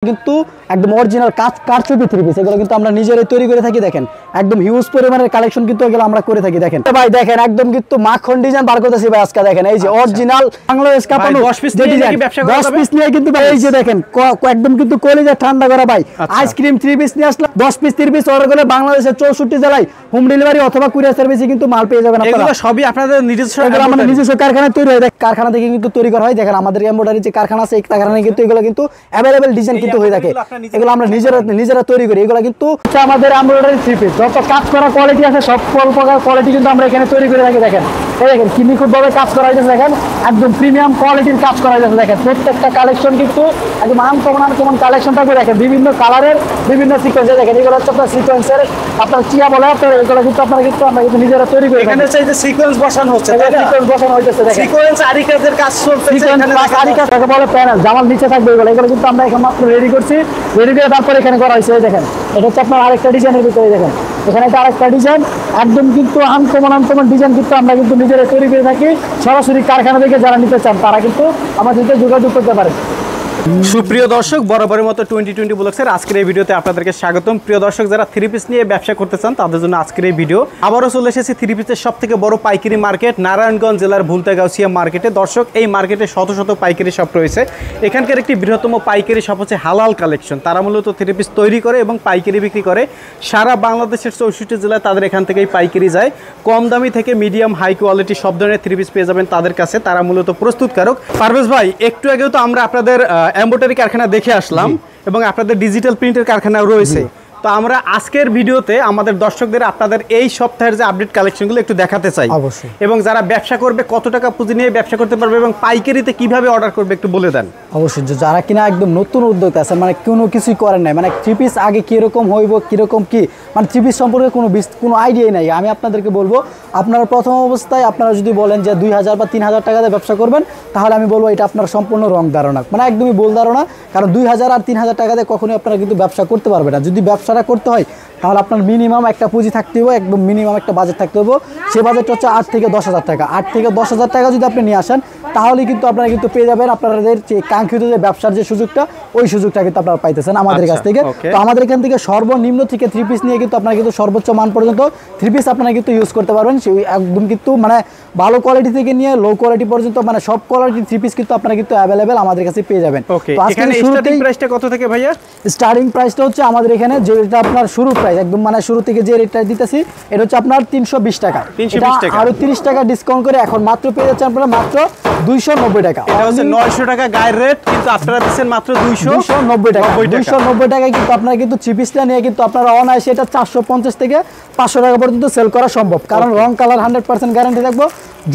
কিন্তু একদম অরিজিনাল কারচুপি থ্রি পিস এগুলো কিন্তু আমরা নিজেরাই তৈরি করে থাকি। দেখেন একদম হিউজ পরিমাণের কালেকশন কিন্তু এগুলো আমরা করে থাকি। দেখেন ভাই দেখেন একদম কিন্তু মাখন ডিজাইন বার করতেছি ভাই আজকে। দেখেন এই যে অরিজিনাল বাংলাদেশ কাপানো 10 পিস নিয়ে কিন্তু ভাই এই যে দেখেন একদম কিন্তু কলিজা ঠান্ডা করা ভাই। আইসক্রিম থ্রি পিস নিয়ে আসলে 10 পিস 3 পিস অর্ডার করলে বাংলাদেশের 64 জেলায় হোম ডেলিভারি অথবা কুরিয়ার সার্ভিসে কিন্তু মাল পেয়ে যাবেন আপনারা। এগুলো সবই আপনাদের নিজস্ব, এগুলো আমাদের নিজস্ব কারখানায় তৈরি হয়। কারখানা থেকে কিন্তু তৈরি করা হয়। দেখেন আমাদের এমব্রয়ডারি যে কারখানা আছে এই কারখানায় কিন্তু এগুলো কিন্তু अवेलेबल ডিজাইন কিন্তু হয়ে থাকে। এগুলো আমরা নিজেরা তৈরি করি। এগুলো কিন্তু আমাদের এমব্রয়ডারি থ্রি পিস যত কাজ করা কোয়ালিটি আছে সব প্রকার কোয়ালিটি কিন্তু আমরা এখানে তৈরি করে থাকি। দেখেন এই দেখেন কি নিখুঁত ভাবে কাজ করা হয়েছে। দেখেন একদম প্রিমিয়াম কোয়ালিটির কাজ করা হয়েছে। দেখেন প্রত্যেকটা কালেকশন কিন্তু একদম আনকমন কালেকশন থাকবে। দেখেন বিভিন্ন কালারের বিভিন্ন সিকোয়েন্সে। দেখেন এগুলো হচ্ছে আপনার সিকোয়েন্সের আপনার চিয়া বলে আপনার এগুলো কিন্তু আমরা কিন্তু নিজেরা তৈরি করি। এখানে চাই যে সিকোয়েন্স বসানো হচ্ছে, তাই না? সিকোয়েন্স বসানো হচ্ছে। দেখেন সিকোয়েন্স আরি কাজের কাজ চলছে। এখানে আরি কাজ থাকে বলে প্যানেল জামাল নিচে থাকবে। এগুলো কিন্তু আমরা এখন মাত্র রেডি করছি। রেডি করে তারপর এখানে করা হয়েছে। দেখেন এটা হচ্ছে আপনার আরেকটা ডিজাইনের ভিতরে। দেখেন এখানে একটা আরেকটা ডিজাইন একদম কিন্তু আনকমন ডিজাইন কিন্তু আমরা কিন্তু নিজেরা তৈরি করে থাকি। সরাসরি কারখানা থেকে যারা নিতে চান তারা কিন্তু আমাদের সাথে যোগাযোগ করতে পারেন। সুপ্রিয় দর্শক, বরাবরের মতো 2020 ব্লগসের আজকের এই ভিডিওতে আপনাদেরকে স্বাগতম। প্রিয় দর্শক, যারা থ্রি পিস নিয়ে ব্যবসা করতে চান তাদের জন্য আজকের এই ভিডিও। আবারও চলে এসেছি থ্রি পিসের সবথেকে বড় পাইকারি মার্কেট নারায়ণগঞ্জ জেলার ভুলতাগাউসিয়া মার্কেটে। দর্শক, এই মার্কেটে শত শত পাইকারি শপ রয়েছে। এখানকার একটি বৃহত্তম পাইকারি শপ হচ্ছে হালাল কালেকশন। তারা মূলত থ্রি পিস তৈরি করে এবং পাইকারি বিক্রি করে। সারা বাংলাদেশের 64 জেলায় তাদের এখান থেকেই পাইকারি যায়। কম দামি থেকে মিডিয়াম হাই কোয়ালিটি সব ধরনের থ্রি পিস পেয়ে যাবেন তাদের কাছে। তারা মূলত প্রস্তুতকারক। পারভেজ ভাই, একটু আগেও তো আমরা আপনাদের এমব্রয়ডারি কারখানা দেখে আসলাম এবং আপনাদের ডিজিটাল প্রিন্টের কারখানাও রয়েছে। তো আমরা আজকের ভিডিওতে আমাদের দর্শকদের আপনাদের এই সপ্তাহের যে আপডেট কালেকশনগুলো একটু দেখাতে চাই। অবশ্যই। এবং যারা ব্যবসা করবে কত টাকা পুঁজি নিয়ে ব্যবসা করতে পারবে এবং পাইকারিতে কিভাবে অর্ডার করবে একটু বলে দেন। অবশ্যই, যারা কিনা একদম নতুন উদ্যোক্তা আছে, মানে কোনো কিছুই করেন নাই, মানে থ্রি পিস আগে কীরকম হইব কীরকম কি মানে থ্রি পিস সম্পর্কে কোনো আইডিয়াই নাই। আমি আপনাদেরকে বলবো আপনারা প্রথম অবস্থায় আপনারা যদি বলেন যে 2000 বা 3000 টাকাতে ব্যবসা করবেন, তাহলে আমি বলবো এটা আপনার সম্পূর্ণ রং ধারণা, মানে একদমই ভুল ধারণা। কারণ 2000 আর 3000 টাকাতে কখনোই আপনারা কিন্তু ব্যবসা করতে পারবেন না। যদি ব্যবসাটা করতে হয় তাহলে আপনার মিনিমাম একটা পুঁজি থাকতে হবে, একদম মিনিমাম একটা বাজেট থাকতে হবে। সে বাজেটটা হচ্ছে 8 থেকে 10,000 টাকা। 8 থেকে 10,000 টাকা যদি আপনি নিয়ে আসেন তাহলে কিন্তু আপনারা কিন্তু পেয়ে যাবেন আপনাদের যে কাঙ্ক্ষিত যে ব্যবসার যে সুযোগটা, ওই সুযোগটা কিন্তু আপনারা পাইতেছেন আমাদের কাছ থেকে। তো আমাদের এখান থেকে সর্বনিম্ন থেকে থ্রি পিস নিয়ে কিন্তু আপনারা কিন্তু সর্বোচ্চ মান পর্যন্ত থ্রি পিস আপনারা কিন্তু ইউজ করতে পারবেন। সেই একদম কিন্তু মানে ভালো কোয়ালিটি থেকে নিয়ে লো কোয়ালিটি পর্যন্ত মানে সব কোয়ালিটির থ্রি পিস কিন্তু আপনারা কিন্তু অ্যাভেলেবেল আমাদের কাছে পেয়ে যাবেন। তো এখানে স্টার্টিং প্রাইসটা কত থেকে ভাইয়া? স্টার্টিং প্রাইসটা হচ্ছে আমাদের এখানে যেটা আপনার শুরু প্রাইস একদম মানে শুরু থেকে যে রেটটা দিতেছি এটা হচ্ছে আপনার 320 টাকা। আরো 30 টাকা ডিসকাউন্ট করে এখন মাত্র পেয়ে যাচ্ছেন আপনারা মাত্র 290 টাকা। এটা হচ্ছে 900 টাকা গায়ের রেট, কিন্তু আপনারা দিচ্ছেন মাত্র 290 টাকা। 290 টাকায় কিন্তু আপনারা কিন্তু থ্রি পিসটা নিয়ে কিন্তু আপনারা অনায়াসে এটা 450 থেকে 500 টাকা পর্যন্ত সেল করা সম্ভব। কারণ রং কালার 100% গ্যারান্টি থাকবো।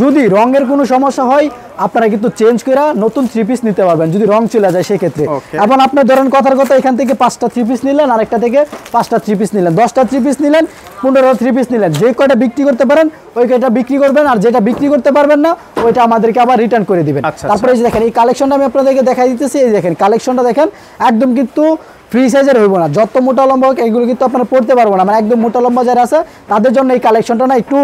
যদি রঙের কোনো সমস্যা হয় আপনারা কিন্তু চেঞ্জ করে নতুন থ্রি পিস নিতে পারবেন যদি রং চলে যায় সেক্ষেত্রে। এখন আপনি ধরেন কথার কথা এখান থেকে 5টা থ্রি পিস নিলেন, আরেকটা থেকে 5টা থ্রি পিস নিলেন, 10টা থ্রি পিস নিলেন, 15টা থ্রি পিস নিলেন, যে কয়টা বিক্রি করতে পারেন ওই কয়টা বিক্রি করবেন, আর যেটা বিক্রি করতে পারবেন না ওইটা আমাদেরকে আবার রিটার্ন করে দিবেন। তারপরে এই যে দেখেন এই কালেকশনটা আমি আপনাদেরকে দেখাই দিতেছি। এই দেখেন কালেকশনটা দেখেন একদম কিন্তু ফ্রি সাইজের হইব না, যত মোটা লম্বা হোক এগুলো কিন্তু আপনারা পড়তে পারবো না। মানে একদম মোটা লম্বা যারা আছে তাদের জন্য এই কালেকশনটা না, একটু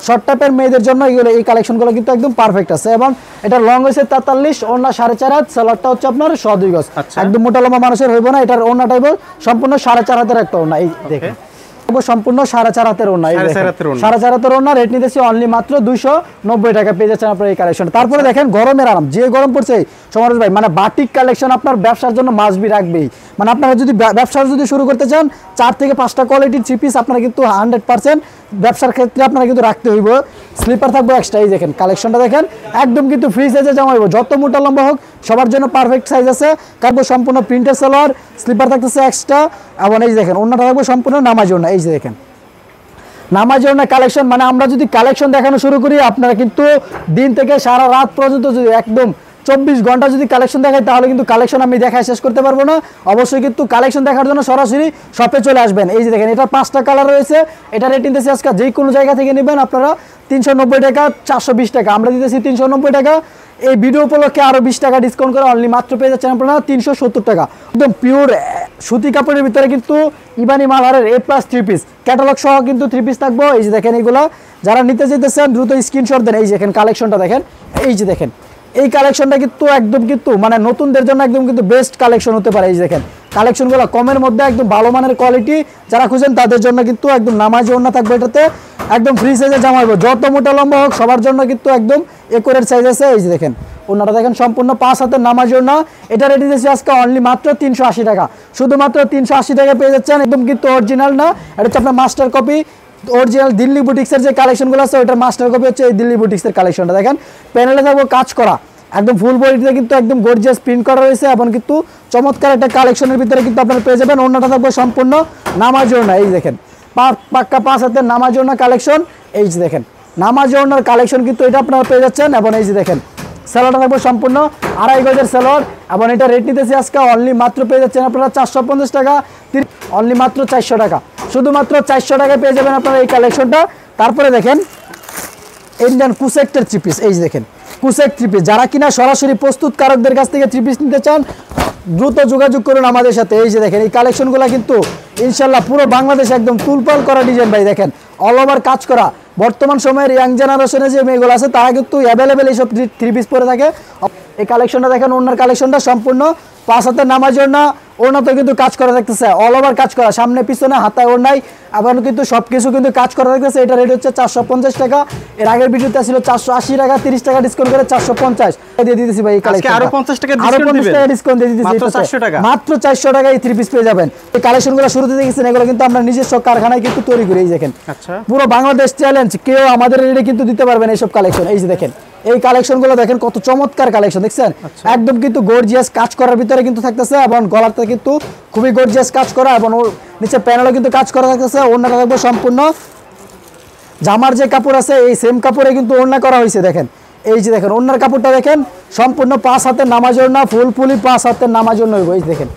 শর্ট টাইপের মেয়েদের জন্য এগুলো এই কালেকশনগুলো কিন্তু একদম পারফেক্ট আছে। এবং এটা লং হয়েছে 43, ওড়না 4.5 হাত, সালোয়ারটা হচ্ছে আপনার 2.5 গজ। একদম মোটা লম্বা মানুষের হইব না। এটার ওড়না টাইপ সম্পূর্ণ 4.5 হাতের একটা ওড়না। এই দেখেন সম্পূর্ণ 4.5 হাতের ওড়না। 4.5 হাতের ওড়না রেট নিতেছি অনলি মাত্র 290 টাকা পেয়ে যাচ্ছেন আপনার এই কালেকশন। তারপরে দেখেন গরমের আরাম, যে গরম পড়ছে সমরেশ ভাই, মানে বাটিক কালেকশন আপনার ব্যবসার জন্য মাস্ট বি রাখবেই। মানে আপনারা যদি ব্যবসা যদি শুরু করতে চান 4 থেকে 5টা কোয়ালিটির থ্রি পিস আপনারা কিন্তু 100% ব্যবসার ক্ষেত্রে আপনারা কিন্তু রাখতে হইব। স্লিপার থাকবে এক্সট্রা। এই দেখেন কালেকশনটা দেখেন একদম কিন্তু ফ্রি সাইজে জামা হইব, যত মোটা লম্বা হোক সবার জন্য পারফেক্ট সাইজ আছে। কাপড় সম্পূর্ণ প্রিন্টের সালোয়ার, স্লিপার থাকতেছে এক্সট্রা। এবং এই দেখেন ওড়নাটা থাকবে সম্পূর্ণ নামাজ ওড়না। এই যে দেখেন নামাজ ওড়না কালেকশন, মানে আমরা যদি কালেকশন দেখানো শুরু করি আপনারা কিন্তু দিন থেকে সারা রাত পর্যন্ত যদি একদম 24 ঘন্টা যদি কালেকশন দেখাই তাহলে কিন্তু কালেকশন আমি দেখায় শেষ করতে পারবো না। অবশ্যই কিন্তু কালেকশন দেখার জন্য সরাসরি শপে চলে আসবেন। এই যে দেখেন এটা 5টা কালার রয়েছে। এটা রেট নিতেছি আজকে যে কোনো জায়গা থেকে নেবেন আপনারা 390 টাকা, 420 টাকা। আমরা দিতেছি 390 টাকা। এই ভিডিও উপলক্ষে আরো 20 টাকা ডিসকাউন্ট করে অনলি মাত্র পেয়ে যাচ্ছেন আপনারা 370 টাকা। একদম পিওর সুতি কাপড়ের ভিতরে কিন্তু ইবানি মালহারের A+ থ্রি পিস ক্যাটালগ সহ কিন্তু থ্রি পিস থাকবো। এই যে দেখেন এগুলা যারা নিতে চাইতেছেন দ্রুত স্ক্রিনশট দেন। এই যে দেখেন কালেকশনটা দেখেন, এই যে দেখেন এই কালেকশনটা কিন্তু একদম কিন্তু মানে নতুনদের জন্য একদম কিন্তু বেস্ট কালেকশন হতে পারে। এই যে দেখেন কালেকশনগুলো কমের মধ্যে একদম ভালো মানের কোয়ালিটি যারা খুঁজেন তাদের জন্য কিন্তু একদম নামাজি ওড়না থাকবে এটাতে একদম ফ্রি সাইজে জামা হবে যত মোটা লম্বা হোক সবার জন্য কিন্তু একদম একরের সাইজ আছে এই যে দেখেন ওড়নাটা দেখেন সম্পূর্ণ 5 হাতের নামাজি ওড়না এটা রেডি দিয়েছি আজকে অনলি মাত্র 380 টাকা শুধুমাত্র 380 টাকা পেয়ে যাচ্ছেন একদম কিন্তু অরিজিনাল না এটা হচ্ছে আপনার মাস্টার কপি অরিজিনাল দিল্লি বুটিক্সের যে কালেকশনগুলো আছে ওটার মাস্টার কপি হচ্ছে এই দিল্লি বুটিক্সের কালেকশনটা দেখেন প্যানেলে থাকবো কাজ করা একদম ফুল বডিতে কিন্তু একদম গর্জিয়াস প্রিন্ট করা রয়েছে এবং কিন্তু চমৎকার একটা কালেকশনের ভিতরে কিন্তু আপনারা পেয়ে যাবেন ওড়নাটা থাকবে সম্পূর্ণ নামাজি ওড়না এই দেখেন পাক্কা 5 হাতের নামাজি ওড়না কালেকশন এই যে দেখেন নামাজি ওড়নার কালেকশন কিন্তু এটা আপনারা পেয়ে যাচ্ছেন এবং এই যে দেখেন সেলোয়ারটা থাকবে সম্পূর্ণ 2.5 গজের সেলোয়ার এবং এটা রেট নিতেছি আজকে অনলি মাত্র পেয়ে যাচ্ছেন আপনারা 450 টাকা অনলি মাত্র 400 টাকা শুধুমাত্র 400 টাকায় পেয়ে যাবেন আপনারা এই কালেকশনটা তারপরে দেখেন ইন্ডিয়ান কুসেক্টের থ্রি পিস এই যে দেখেন কুসেক থ্রি পিস যারা কিনা সরাসরি প্রস্তুতকারকদের কাছ থেকে থ্রি পিস নিতে চান দ্রুত যোগাযোগ করুন আমাদের সাথে এই যে দেখেন এই কালেকশনগুলো কিন্তু ইনশাল্লাহ পুরো বাংলাদেশে একদম তুলপাল করা ডিজাইন ভাই দেখেন অল ওভার কাজ করা বর্তমান সময়ের ইয়াং জেনারেশনে যে মেয়েগুলো আছে তারা কিন্তু অ্যাভেলেবেল এইসব থ্রি পিস পরে থাকে এই কালেকশনটা দেখেন ওনার কালেকশনটা সম্পূর্ণ 5 হাতের নামাজ ওড়না ওড়নাতে কিন্তু কাজ করা থাকতেছে অল ওভার কাজ করা সামনে পিছনে হাতায় ওড়নায় আবার কিন্তু সবকিছু কিন্তু কাজ করা থাকতেছে এটা রেট হচ্ছে 450 টাকা এর আগের ভিডিওতে ছিল 480 টাকা 30 টাকা ডিসকাউন্ট করে 450 দিয়ে দিতেছি ভাই এই কালেকশন আজকে আরো 50 টাকা ডিসকাউন্ট দিয়ে দিতেছি মাত্র 400 টাকা মাত্র 400 টাকায় এই থ্রি পিস পেয়ে যাবেন এই কালেকশনগুলো শুরুতে দেখেছেন এগুলো কিন্তু আমরা নিজস্ব কারখানায় কিন্তু তৈরি করি এই দেখেন আচ্ছা পুরো বাংলাদেশ চ্যালেঞ্জ কেউ আমাদের রেটে কিন্তু দিতে পারবেন এইসব কালেকশন এই যে দেখেন এই কালেকশনগুলো দেখেন কত চমৎকার কালেকশন দেখছেন একদম কিন্তু গর্জিয়াস কাজ করার ভিতরে কিন্তু থাকতেছে এবং গলাতে কিন্তু খুবই গর্জিয়াস কাজ করা এবং নিচে প্যানেলও কিন্তু কাজ করা থাকতেছে ওড়নাটা থাকবে সম্পূর্ণ জামার যে কাপড় আছে এই সেম কাপড়ে কিন্তু ওড়না করা হয়েছে দেখেন এই যে দেখেন ওড়নার কাপড়টা দেখেন সম্পূর্ণ 5 হাতের নামাজ ওড়না ফুলফুলি 5 হাতের নামাজ ওড়না হইব এই দেখেন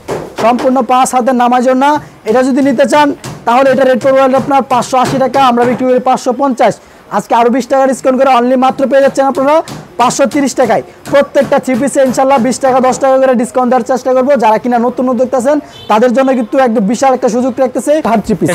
সম্পূর্ণ 5 হাতের নামাজ ওড়না এটা যদি নিতে চান তাহলে এটা রেট পড়বে আপনার 580 টাকা আমরা বিক্রি করি 550 আজকে আরো 20 টাকা ডিসকাউন্ট করে অনলি মাত্র পেয়ে যাচ্ছেন আপনারা 530 টাকায় প্রত্যেকটা থ্রি পিসে ইনশাআল্লাহ 20 টাকা 10 টাকা করে ডিসকাউন্ট দেওয়ার চেষ্টা করব যারা কিনা নতুন উদ্যোক্তা আছেন তাদের জন্য কিন্তু একদম বিশাল একটা সুযোগ রাখতেছে হার থ্রি পিস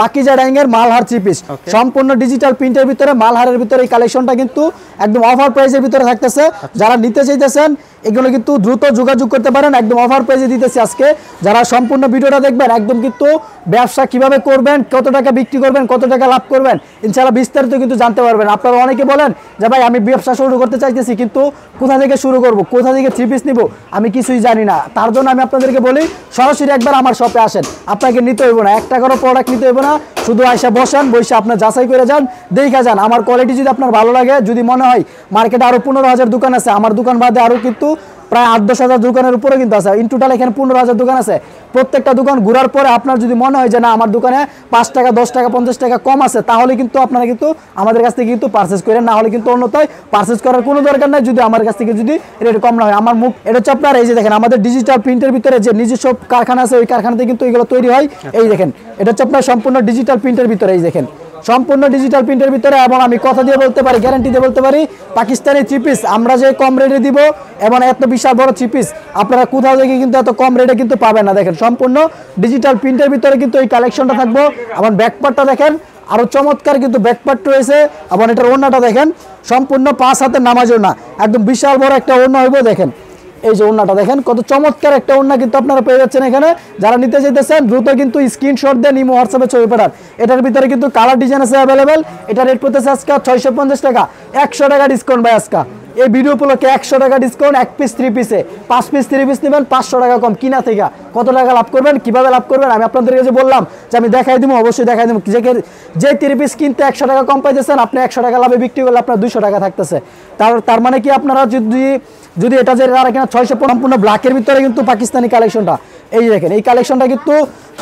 পাকিজা ডাইং এর মালহার থ্রি পিস সম্পূর্ণ ডিজিটাল প্রিন্টের ভিতরে মালহারের ভিতরে এই কালেকশনটা কিন্তু একদম অফার প্রাইসের ভিতরে থাকতেছে যারা নিতে চাইতেছেন এগুলো কিন্তু দ্রুত যোগাযোগ করতে পারেন একদম অফার প্রাইসে দিতেছি আজকে যারা সম্পূর্ণ ভিডিওটা দেখবেন একদম কিন্তু ব্যবসা কিভাবে করবেন কত টাকা বিক্রি করবেন কত টাকা লাভ করবেন ইনশাআল্লাহ বিস্তারিত কিন্তু জানতে পারবেন আপনারা অনেকে বলেন যে ভাই আমি ব্যবসা শুরু করতে চাইতেছি কিন্তু কোথা থেকে শুরু করব কোথা থেকে থ্রি পিস নিব আমি কিছুই জানি না তার জন্য আমি আপনাদেরকে বলি সরাসরি একবার আমার শপে আসেন আপনাকে নিতে হইব না 1 টাকারও প্রোডাক্ট নিতে হইব না শুধু আয়সা বসেন বসে আপনার যাচাই করে যান দেখা যান আমার কোয়ালিটি যদি আপনার ভালো লাগে যদি মনে হয় মার্কেটে আরো 15,000 দোকান আছে আমার দোকান বাদে আরো কিন্তু প্রায় 8-10 হাজার দোকানের উপরে কিন্তু আছে ইন টোটাল এখানে 15,000 দোকান আছে প্রত্যেকটা দোকান ঘোরার পরে আপনার যদি মনে হয় যে না আমার দোকানে 5 টাকা 10 টাকা 50 টাকা কম আছে তাহলে কিন্তু আপনারা কিন্তু আমাদের কাছ থেকে কিন্তু পারচেজ করেন না হলে কিন্তু অন্যথায় পারচেজ করার কোনো দরকার নাই যদি আমার কাছ থেকে যদি রেট কম না হয় আমার মুখ এটা হচ্ছে আপনার এই যে দেখেন আমাদের ডিজিটাল প্রিন্টের ভিতরে যে নিজস্ব কারখানা আছে ওই কারখানাতে কিন্তু এগুলো তৈরি হয় এই দেখেন এটা হচ্ছে আপনার সম্পূর্ণ ডিজিটাল প্রিন্টের ভিতরে এই দেখেন সম্পূর্ণ ডিজিটাল প্রিন্টের ভিতরে এবং আমি কথা দিয়ে বলতে পারি গ্যারান্টি দিয়ে বলতে পারি পাকিস্তানি থ্রি পিস আমরা যে কম রেটে দিব এবং এত বিশাল বড় থ্রি পিস আপনারা কোথাও থেকে কিন্তু এত কম রেটে কিন্তু পাবেন না দেখেন সম্পূর্ণ ডিজিটাল প্রিন্টের ভিতরে কিন্তু এই কালেকশনটা থাকবো এবং ব্যাকপার্টটা দেখেন আরো চমৎকার কিন্তু ব্যাকপার্ট রয়েছে এবং এটার ওড়নাটা দেখেন সম্পূর্ণ 5 হাতের নামাজ ওড়না একদম বিশাল বড় একটা ওড়না হইব দেখেন এই যে ওড়নাটা দেখেন কত চমৎকার একটা ওড়না কিন্তু আপনারা পেয়ে যাচ্ছেন এখানে যারা নিতে চাইতেছেন দ্রুত কিন্তু স্ক্রিনশট দেন ইমো হোয়াটসঅ্যাপে ছবি পাঠান এটার ভিতরে কিন্তু কালার ডিজাইন আছে अवेलेबल এটা রেট পড়তেছে আজকে 650 টাকা 100 টাকা ডিসকাউন্ট ভাই আজকে এই ভিডিও উপলক্ষে 100 টাকা ডিসকাউন্ট এক পিস থ্রি পিসে 5 পিস থ্রি পিস নেবেন 500 টাকা কম কিনা থেকে কত টাকা লাভ করবেন কিভাবে লাভ করবেন আমি আপনাদেরকে যে বললাম যে আমি দেখাই দিব অবশ্যই দেখাই দিব যে থ্রি পিস কিনতে 100 টাকা কম পাইতেছেন আপনি 100 টাকা লাভে বিক্রি করলে আপনার 200 টাকা থাকতেছে তার মানে কি আপনারা যদি এটা যে আর কিনা 600 সম্পূর্ণ ব্ল্যাকের ভিতরে কিন্তু পাকিস্তানি কালেকশনটা এই দেখেন এই কালেকশনটা কিন্তু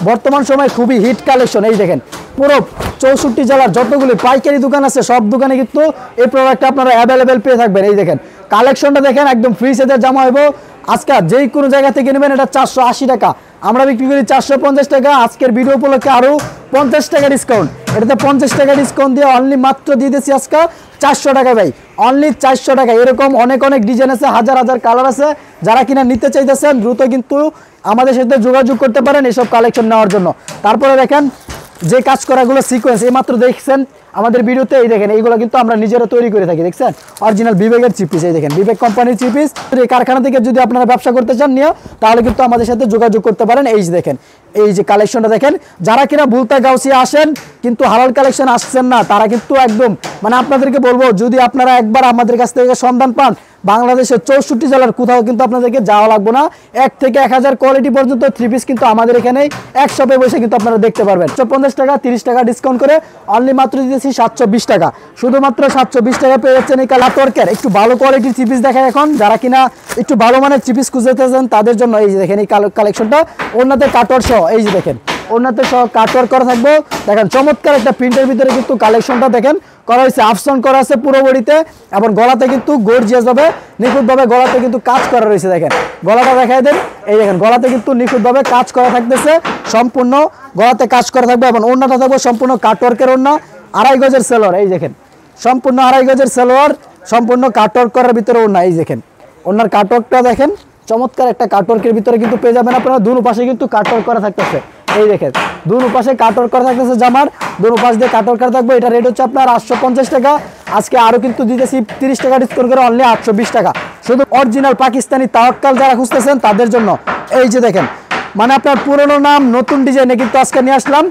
বর্তমান সময় খুবই হিট কালেকশন এই দেখেন পুরো 64 জেলার যতগুলি পাইকারি দোকান আছে সব দোকানে কিন্তু এই প্রোডাক্টটা আপনারা অ্যাভেলেবেল পেয়ে থাকবেন এই দেখেন কালেকশনটা দেখেন একদম ফ্রি সাইজের জামা হইব আজকে যেই কোনো জায়গা থেকে নেবেন এটা 480 টাকা আমরা বিক্রি করি 450 টাকা আজকের ভিডিও উপলক্ষে আরো 50 টাকা ডিসকাউন্ট এটাতে 50 টাকা ডিসকাউন্ট দিয়ে অনলি মাত্র দিয়ে দিয়েছি আজকে 400 টাকা ভাই অনলি 400 টাকা এরকম অনেক ডিজাইন আছে হাজার কালার আছে যারা কিনা নিতে চাইতেছেন দ্রুত কিন্তু আমাদের সাথে যোগাযোগ করতে পারেন এইসব কালেকশন নেওয়ার জন্য তারপরে দেখেন যে কাজ করাগুলো সিকোয়েন্স এইমাত্র দেখছেন আমাদের ভিডিওতে এই দেখেন এইগুলো কিন্তু আমরা নিজেরা তৈরি করে থাকি, দেখছেন অরিজিনাল বিবেকের থ্রি পিস। এই দেখেন বিবেক কোম্পানির থ্রি পিস। এই কারখানা থেকে যদি আপনারা ব্যবসা করতে চান নিয়ে, তাহলে কিন্তু আমাদের সাথে যোগাযোগ করতে পারেন। এই যে দেখেন এই যে কালেকশনটা দেখেন, যারা কিনা ভুলতা গাউসিয়া আসেন কিন্তু হালাল কালেকশন আসছেন না, তারা কিন্তু একদম মানে আপনাদেরকে বলবো, যদি আপনারা একবার আমাদের কাছ থেকে সন্ধান পান, বাংলাদেশের 64 জেলার কোথাও কিন্তু আপনাদেরকে যাওয়া লাগবে না। 1 থেকে 1000 কোয়ালিটি পর্যন্ত থ্রি পিস কিন্তু আমাদের এখানে এক শপে বসে কিন্তু আপনারা দেখতে পারবেন। 150 টাকা 30 টাকা ডিসকাউন্ট করে অনলি মাত্র দিতেছি 720 টাকা। শুধুমাত্র 720 টাকা পেয়ে যাচ্ছেন এই কালাতর্কের একটু ভালো কোয়ালিটির থ্রি পিস। দেখায় এখন যারা কিনা একটু ভালো মানের থ্রি পিস খুঁজতেছেন তাদের জন্য এই যে দেখেন এই কালেকশনটা, ওনাতে কাটওয়ার সহ, এই যে দেখেন ওনাতে সহ কাটওয়ার করা থাকবে। দেখেন চমৎকার একটা প্রিন্টের ভিতরে কিন্তু কালেকশনটা দেখেন করা হয়েছে, আফসন করা আছে পুরো বডিতে, এবং গলাতে কিন্তু গর্জিয়াস ভাবে নিখুঁতভাবে গলাতে কিন্তু কাজ করা রয়েছে। দেখেন গলাটা দেখাই দেন, এই দেখেন গলাতে কিন্তু নিখুঁতভাবে কাজ করা থাকতেছে, সম্পূর্ণ গলাতে কাজ করা থাকবে, এবং ওড়নাটা থাকবে সম্পূর্ণ কাটওয়ার্কের ওড়না, 2.5 গজের সেলোয়ার। এই দেখেন সম্পূর্ণ 2.5 গজের সেলোয়ার, সম্পূর্ণ কাটওয়ার্ক করার ভিতরে ওড়না। এই দেখেন ওড়নার কাটওয়ার্কটা দেখেন, চমৎকার একটা কাটওয়ার্কের ভিতরে কিন্তু পেয়ে যাবেন আপনারা। দুনো পাশে কিন্তু কাটওয়ার্ক করা থাকতেছে, এই দেখেন দুনো পাশে কাটওয়ার্ক করা থাকতেছে, জামার দুনো পাশ দিয়ে কাটওয়ার্ক করা থাকবে। এটা রেট হচ্ছে আপনার 850 টাকা। আজকে আরো কিন্তু দিতেছি 30 টাকা ডিসকাউন্ট করে অনলি 820 টাকা। শুধু অরিজিনাল পাকিস্তানি তাওয়াক্কাল যারা খুঁজতেছেন তাদের জন্য। এই যে দেখেন মানে আপনার পুরনো নাম নতুন ডিজাইনে কিন্তু আজকে নিয়ে আসলাম